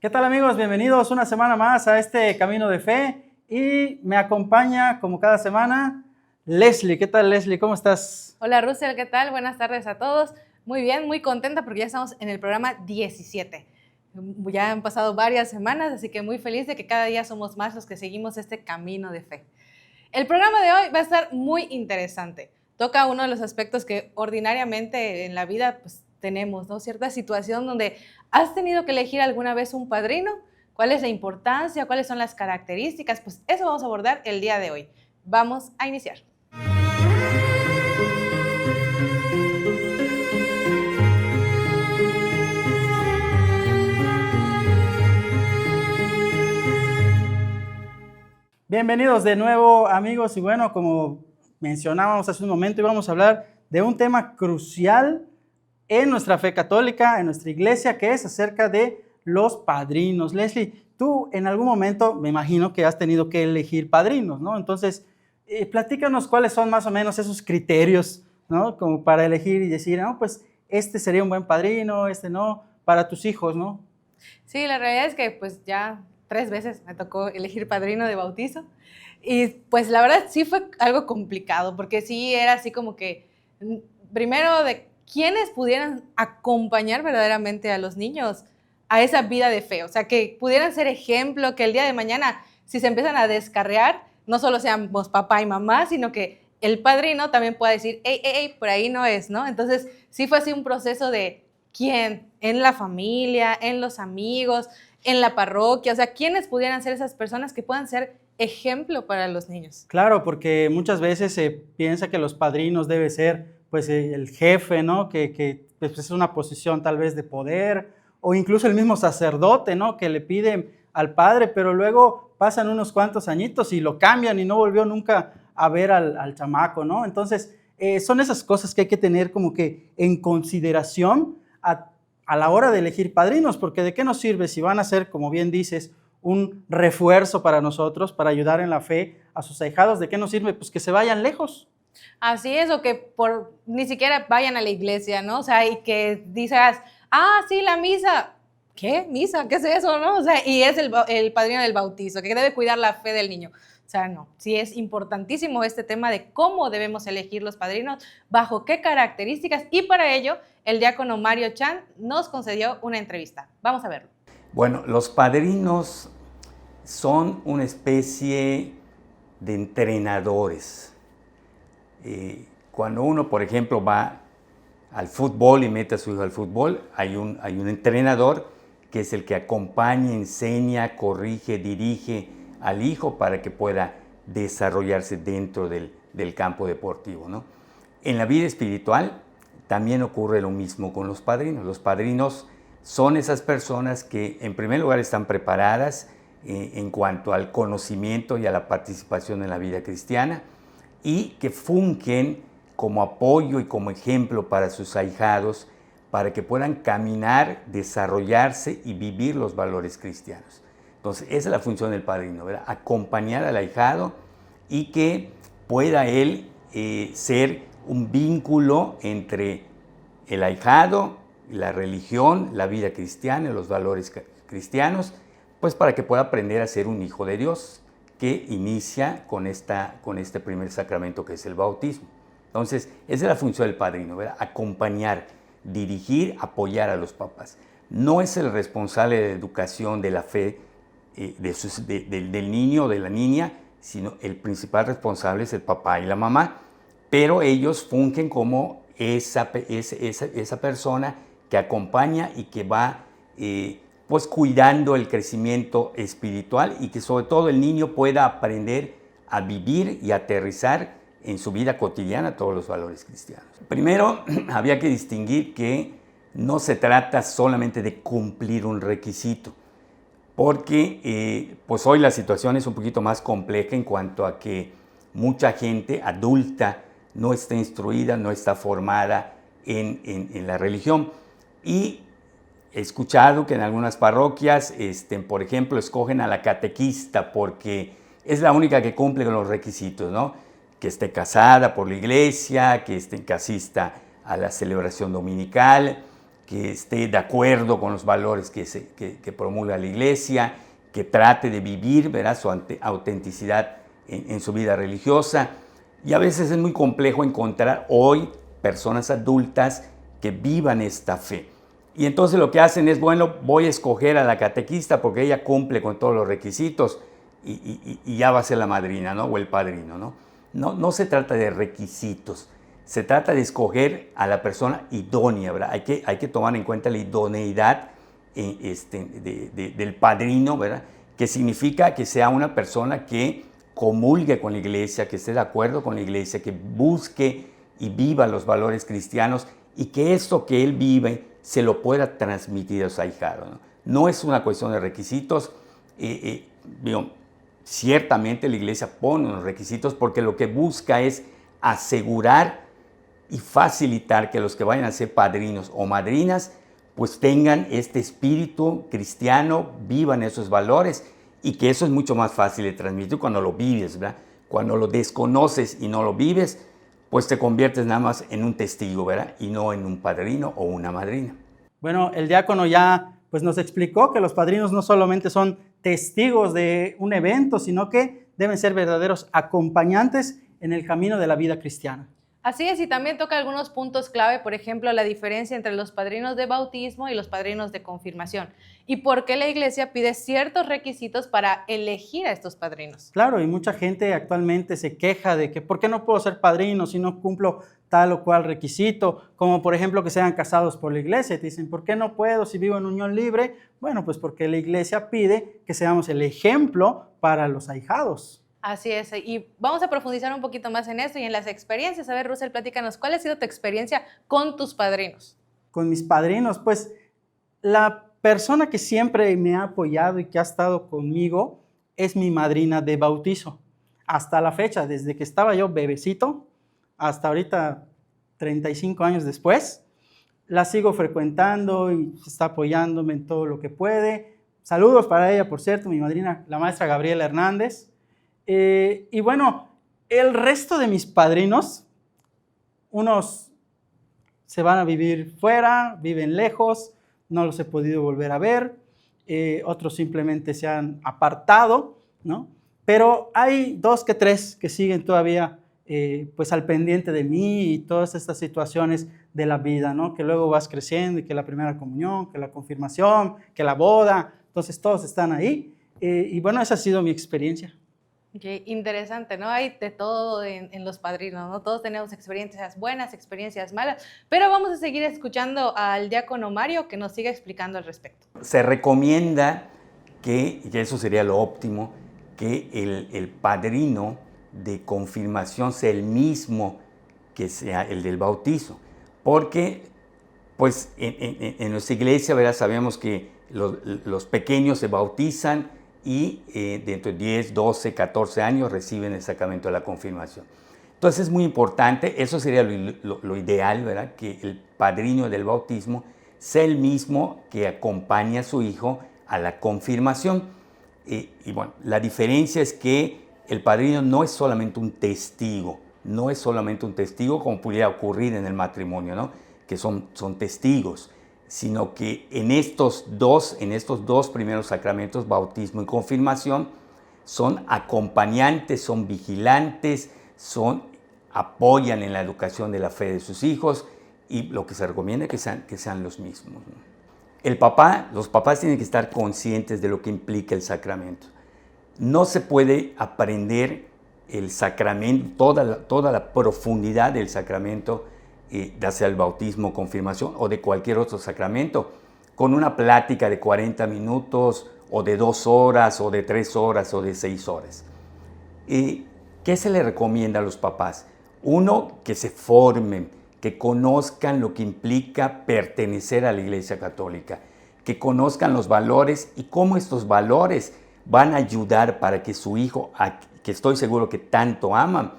¿Qué tal, amigos? Bienvenidos una semana más a este Camino de Fe y me acompaña como cada semana Leslie. ¿Qué tal, Leslie? ¿Cómo estás? Hola, Russell, ¿qué tal? Buenas tardes a todos. Muy bien, muy contenta porque ya estamos en el programa 17. Ya han pasado varias semanas, así que muy feliz de que cada día somos más los que seguimos este camino de fe. El programa de hoy va a estar muy interesante. Toca uno de los aspectos que ordinariamente en la vida pues, tenemos, ¿no? Cierta situación donde has tenido que elegir alguna vez un padrino. ¿Cuál es la importancia? ¿Cuáles son las características? Pues eso vamos a abordar el día de hoy. Vamos a iniciar. Bienvenidos de nuevo, amigos, y bueno, como mencionábamos hace un momento, íbamos a hablar de un tema crucial en nuestra fe católica, en nuestra iglesia, que es acerca de los padrinos. Leslie, tú en algún momento me imagino que has tenido que elegir padrinos, ¿no? Entonces, platícanos cuáles son más o menos esos criterios, ¿no? Como para elegir y decir, no, pues este sería un buen padrino, este no, para tus hijos, ¿no? Sí, la realidad es que pues ya 3 veces me tocó elegir padrino de bautizo y pues la verdad sí fue algo complicado porque sí era así como que primero de quiénes pudieran acompañar verdaderamente a los niños a esa vida de fe, o sea, que pudieran ser ejemplo, que el día de mañana si se empiezan a descarriar, no solo seamos papá y mamá, sino que el padrino también pueda decir, hey, por ahí no es, ¿no? Entonces sí fue así un proceso de quién, en la familia, en los amigos, en la parroquia, o sea, quiénes pudieran ser esas personas que puedan ser ejemplo para los niños. Claro, porque muchas veces se piensa que los padrinos debe ser pues el jefe, ¿no? Que pues, es una posición tal vez de poder, o incluso el mismo sacerdote, ¿no? Que le pide al padre, pero luego pasan unos cuantos añitos y lo cambian y no volvió nunca a ver al chamaco, ¿no? Entonces, son esas cosas que hay que tener como que en consideración a la hora de elegir padrinos, porque ¿de qué nos sirve si van a ser, como bien dices, un refuerzo para nosotros, para ayudar en la fe a sus ahijados? ¿De qué nos sirve? Pues que se vayan lejos. Así es, o que ni siquiera vayan a la iglesia, ¿no? O sea, y que digas, sí, la misa. ¿Qué? ¿Misa? ¿Qué es eso, no? O sea, y es el padrino del bautizo, que debe cuidar la fe del niño. O sea, no, sí es importantísimo este tema de cómo debemos elegir los padrinos, bajo qué características, y para ello el diácono Mario Chan nos concedió una entrevista. Vamos a verlo. Bueno, los padrinos son una especie de entrenadores. Cuando uno, por ejemplo, va al fútbol y mete a su hijo al fútbol, hay un entrenador que es el que acompaña, enseña, corrige, dirige al hijo para que pueda desarrollarse dentro del campo deportivo, ¿no? En la vida espiritual también ocurre lo mismo con los padrinos. Los padrinos son esas personas que en primer lugar están preparadas en cuanto al conocimiento y a la participación en la vida cristiana y que fungen como apoyo y como ejemplo para sus ahijados para que puedan caminar, desarrollarse y vivir los valores cristianos. Entonces, esa es la función del padrino, ¿verdad? Acompañar al ahijado y que pueda él ser un vínculo entre el ahijado, la religión, la vida cristiana, los valores cristianos, pues para que pueda aprender a ser un hijo de Dios, que inicia con este primer sacramento que es el bautismo. Entonces, esa es la función del padrino, ¿verdad? Acompañar, dirigir, apoyar a los papás. No es el responsable de educación de la fe del niño o de la niña, sino el principal responsable es el papá y la mamá, pero ellos fungen como esa persona que acompaña y que va pues cuidando el crecimiento espiritual y que sobre todo el niño pueda aprender a vivir y aterrizar en su vida cotidiana todos los valores cristianos. Primero, había que distinguir que no se trata solamente de cumplir un requisito, porque pues hoy la situación es un poquito más compleja en cuanto a que mucha gente adulta no está instruida, no está formada en la religión. Y he escuchado que en algunas parroquias, por ejemplo, escogen a la catequista porque es la única que cumple con los requisitos, ¿no? Que esté casada por la iglesia, que esté casista a la celebración dominical, que esté de acuerdo con los valores que promulga la iglesia, que trate de vivir, ¿verdad?, su autenticidad en su vida religiosa. Y a veces es muy complejo encontrar hoy personas adultas que vivan esta fe. Y entonces lo que hacen es, bueno, voy a escoger a la catequista porque ella cumple con todos los requisitos y ya va a ser la madrina, ¿no?, o el padrino, ¿no? No se trata de requisitos, se trata de escoger a la persona idónea, ¿verdad? Hay que tomar en cuenta la idoneidad del padrino, ¿verdad?, que significa que sea una persona que comulgue con la iglesia, que esté de acuerdo con la iglesia, que busque y viva los valores cristianos y que esto que él vive se lo pueda transmitir a sus ahijados, ¿no? No es una cuestión de requisitos. Ciertamente la iglesia pone unos requisitos porque lo que busca es asegurar y facilitar que los que vayan a ser padrinos o madrinas pues tengan este espíritu cristiano, vivan esos valores, y que eso es mucho más fácil de transmitir cuando lo vives, ¿verdad? Cuando lo desconoces y no lo vives, pues te conviertes nada más en un testigo, ¿verdad?, y no en un padrino o una madrina. Bueno, el diácono ya pues nos explicó que los padrinos no solamente son testigos de un evento, sino que deben ser verdaderos acompañantes en el camino de la vida cristiana. Así es, y también toca algunos puntos clave, por ejemplo, la diferencia entre los padrinos de bautismo y los padrinos de confirmación, y por qué la iglesia pide ciertos requisitos para elegir a estos padrinos. Claro, y mucha gente actualmente se queja de que ¿por qué no puedo ser padrino si no cumplo tal o cual requisito? Como por ejemplo que sean casados por la iglesia. Te dicen, ¿por qué no puedo si vivo en unión libre? Bueno, pues porque la iglesia pide que seamos el ejemplo para los ahijados. Así es, y vamos a profundizar un poquito más en esto y en las experiencias. A ver, Russell, platícanos, ¿cuál ha sido tu experiencia con tus padrinos? Con mis padrinos, pues la persona que siempre me ha apoyado y que ha estado conmigo es mi madrina de bautizo. Hasta la fecha, desde que estaba yo bebecito hasta ahorita 35 años después, la sigo frecuentando y está apoyándome en todo lo que puede. Saludos para ella, por cierto, mi madrina, la maestra Gabriela Hernández. Y bueno, el resto de mis padrinos, unos se van a vivir fuera, viven lejos, no los he podido volver a ver, otros simplemente se han apartado, ¿no? Pero hay 2 que 3 que siguen todavía pues al pendiente de mí y todas estas situaciones de la vida, ¿no? Que luego vas creciendo y que la primera comunión, que la confirmación, que la boda, entonces todos están ahí. Y bueno, esa ha sido mi experiencia. Qué interesante, ¿no? Hay de todo en los padrinos, ¿no? Todos tenemos experiencias buenas, experiencias malas, pero vamos a seguir escuchando al diácono Mario que nos siga explicando al respecto. Se recomienda que, y eso sería lo óptimo, que el padrino de confirmación sea el mismo que sea el del bautizo, porque pues en nuestra iglesia, ¿verdad?, sabemos que los pequeños se bautizan y dentro de 10, 12, 14 años reciben el sacramento de la confirmación. Entonces es muy importante, eso sería lo ideal, ¿verdad?, que el padrino del bautismo sea el mismo que acompaña a su hijo a la confirmación. Y bueno, la diferencia es que el padrino no es solamente un testigo, no es solamente un testigo como pudiera ocurrir en el matrimonio, ¿no?, que son testigos, sino que en estos dos primeros sacramentos, bautismo y confirmación, son acompañantes, son vigilantes, apoyan en la educación de la fe de sus hijos, y lo que se recomienda es que sean los mismos, ¿no? Los papás tienen que estar conscientes de lo que implica el sacramento. No se puede aprender el sacramento, toda la profundidad del sacramento, ya sea el bautismo, confirmación o de cualquier otro sacramento, con una plática de 40 minutos o de 2 horas o de 3 horas o de 6 horas. ¿Qué se le recomienda a los papás? Uno, que se formen, que conozcan lo que implica pertenecer a la Iglesia Católica, que conozcan los valores y cómo estos valores van a ayudar para que su hijo, que estoy seguro que tanto aman,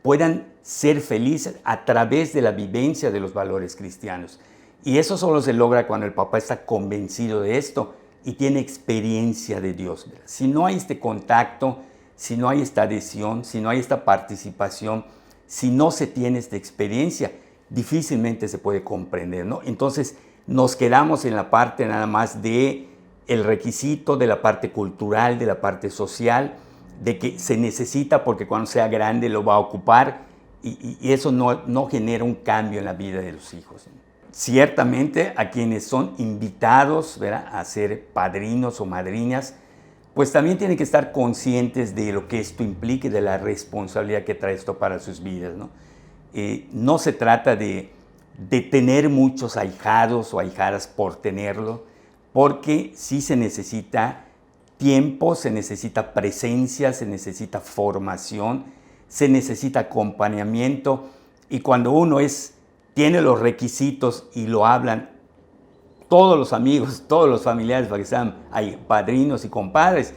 puedan ser felices a través de la vivencia de los valores cristianos. Y eso solo se logra cuando el papá está convencido de esto y tiene experiencia de Dios. Si no hay este contacto, si no hay esta adhesión, si no hay esta participación, si no se tiene esta experiencia, difícilmente se puede comprender, ¿no? Entonces, nos quedamos en la parte nada más de el requisito, de la parte cultural, de la parte social, de que se necesita porque cuando sea grande lo va a ocupar y eso no genera un cambio en la vida de los hijos. Ciertamente a quienes son invitados, ¿verdad?, a ser padrinos o madrinas, pues también tienen que estar conscientes de lo que esto implica y de la responsabilidad que trae esto para sus vidas, ¿no? No se trata de tener muchos ahijados o ahijadas por tenerlo, porque sí se necesita tiempo, se necesita presencia, se necesita formación, se necesita acompañamiento, y cuando uno tiene los requisitos y lo hablan todos los amigos, todos los familiares para que sean padrinos y compadres,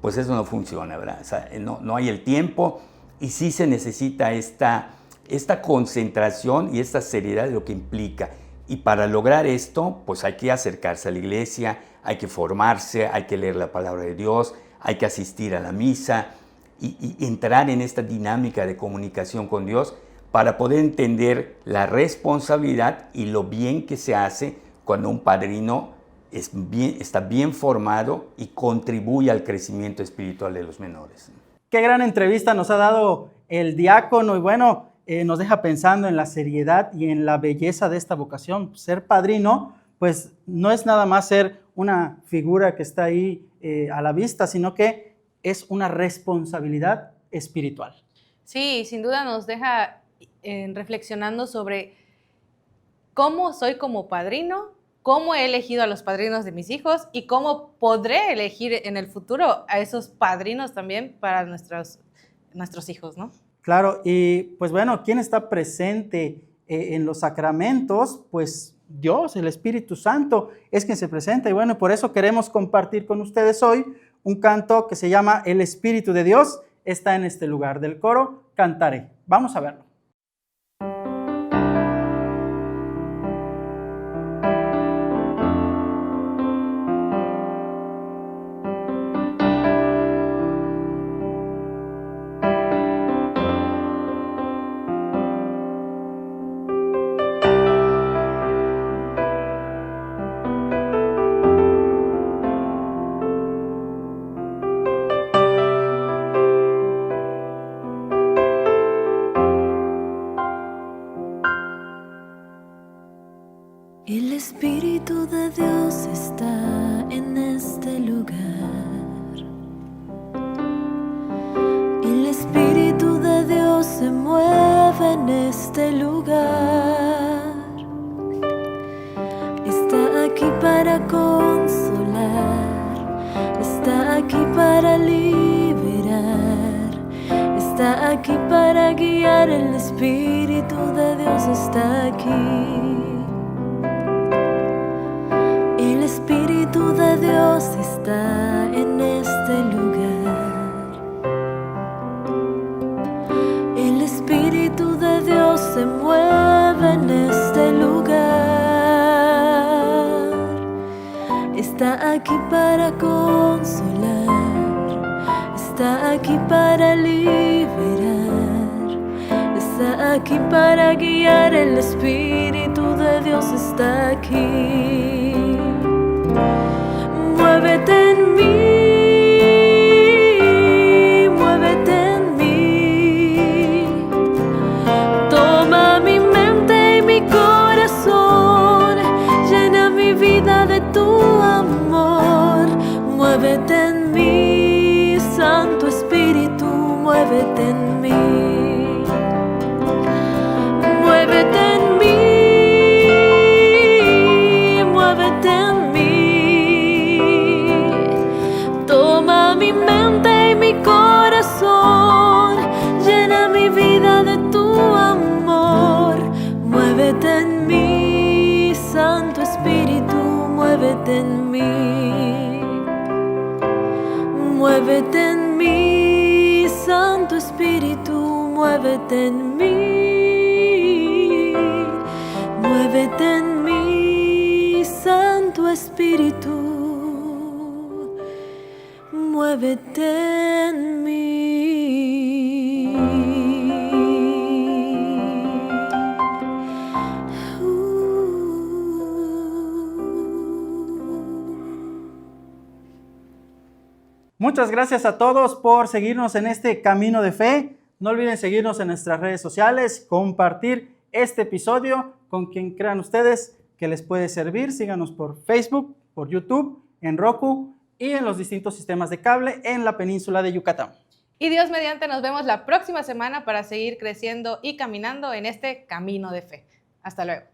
pues eso no funciona, ¿verdad? O sea, no hay el tiempo y sí se necesita esta concentración y esta seriedad de lo que implica. Y para lograr esto, pues hay que acercarse a la iglesia, hay que formarse, hay que leer la palabra de Dios, hay que asistir a la misa y entrar en esta dinámica de comunicación con Dios para poder entender la responsabilidad y lo bien que se hace cuando un padrino está bien formado y contribuye al crecimiento espiritual de los menores. Qué gran entrevista nos ha dado el diácono y bueno, nos deja pensando en la seriedad y en la belleza de esta vocación. Ser padrino, pues no es nada más ser una figura que está ahí a la vista, sino que es una responsabilidad espiritual. Sí, sin duda nos deja reflexionando sobre cómo soy como padrino, cómo he elegido a los padrinos de mis hijos y cómo podré elegir en el futuro a esos padrinos también para nuestros hijos, ¿no? Claro, y pues bueno, ¿quién está presente en los sacramentos? Pues Dios, el Espíritu Santo, es quien se presenta. Y bueno, por eso queremos compartir con ustedes hoy un canto que se llama El Espíritu de Dios. Está en este lugar del coro, Cantaré. Vamos a verlo. El Espíritu de Dios está en este lugar. El Espíritu de Dios se mueve en este lugar. Está aquí para consolar, está aquí para liberar, está aquí para guiar. El Espíritu de Dios está aquí. El Espíritu de Dios está en este lugar. El Espíritu de Dios se mueve en este lugar. Está aquí para consolar, está aquí para liberar, está aquí para guiar. El Espíritu de Dios está aquí. Muévete en mí, muévete en mí. Toma mi mente y mi corazón, llena mi vida de tu amor. Muévete en mí, Santo Espíritu, muévete en mí. Muévete en mí. Llena mi vida de tu amor. Muévete en mí, Santo Espíritu, muévete en mí. Muévete en mí, Santo Espíritu, muévete en mí. Muévete en mí, Santo Espíritu, muévete en mí. Muchas gracias a todos por seguirnos en este camino de fe. No olviden seguirnos en nuestras redes sociales, compartir este episodio con quien crean ustedes que les puede servir. Síganos por Facebook, por YouTube, en Roku y en los distintos sistemas de cable en la península de Yucatán. Y Dios mediante, nos vemos la próxima semana para seguir creciendo y caminando en este camino de fe. Hasta luego.